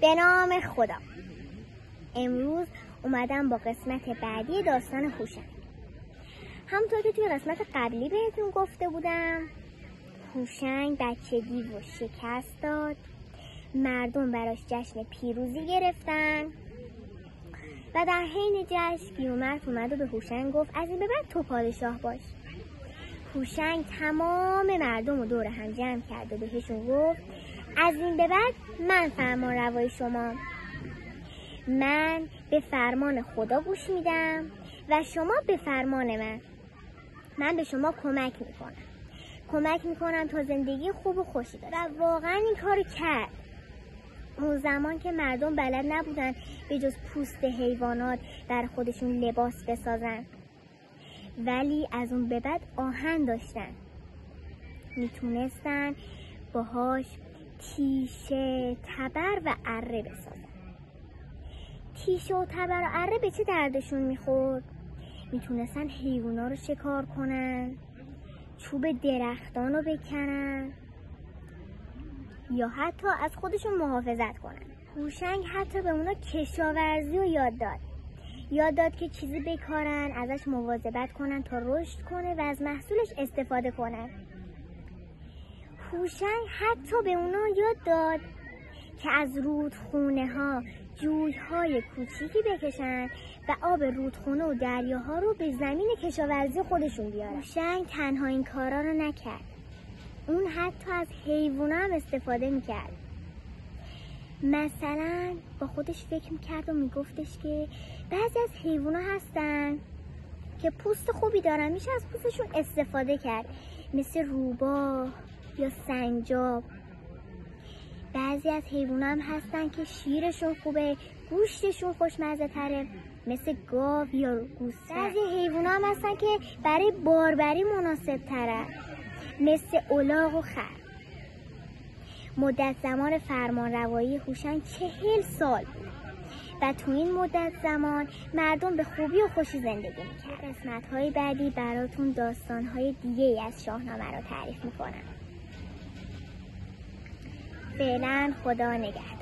به نام خدا. امروز اومدم با قسمت بعدی داستان هوشنگ. همونطور که توی قسمت قبلی بهتون گفته بودم، هوشنگ بچه دیو رو شکست داد. مردم براش جشن پیروزی گرفتن و در حین جشن پیرمرد اومد و به هوشنگ گفت از این به بعد تو پادشاه باش. هوشنگ تمام مردم رو دور هم جمع کرد و بهشون گفت از این به بعد من فرمان روای شما، من به فرمان خدا گوش میدم و شما به فرمان من به شما کمک میکنم تا زندگی خوب و خوشی داشته. و واقعا این کار کرد. اون زمان که مردم بلد نبودن به جز پوست حیوانات بر خودشون لباس بسازن، ولی از اون به بعد آهن داشتن، میتونستن باهاش تیشه، تبر و اره بسازن. تیشه و تبر و اره به چه دردشون میخورد؟ میتونستن حیوونا رو شکار کنن، چوب درختان رو بکنن یا حتی از خودشون محافظت کنن. هوشنگ حتی به اونا کشاورزی رو یاد داد که چیزی بکارن، ازش مواظبت کنن تا رشد کنه و از محصولش استفاده کنن. هوشنگ حتی به اونا یاد داد که از رودخونه ها جویهای کوچیکی بکشن و آب رودخونه و دریاها رو به زمین کشاورزی خودشون بیارن. هوشنگ تنها این کارا رو نکرد، اون حتی از حیوونا هم استفاده میکرد. مثلا با خودش فکر میکرد و میگفتش که بعضی از حیوونا هستن که پوست خوبی دارن، میشه از پوستشون استفاده کرد، مثل روباه یا سنجاب. بعضی از حیوونا هم هستن که شیرشون خوبه، گوشتشون خوشمزه تره، مثل گاو یا گوسفند. بعضی حیوونا هم هستن که برای باربری مناسب تره، مثل الاغ و خر. مدت زمان فرمان روایی هوشنگ 40 سال بود و تو این مدت زمان مردم به خوبی و خوشی زندگی میکرد. قسمت‌های بعدی براتون داستان‌های دیگه‌ای از شاهنامه رو تعریف میکنم. فعلا خدا نگهدار.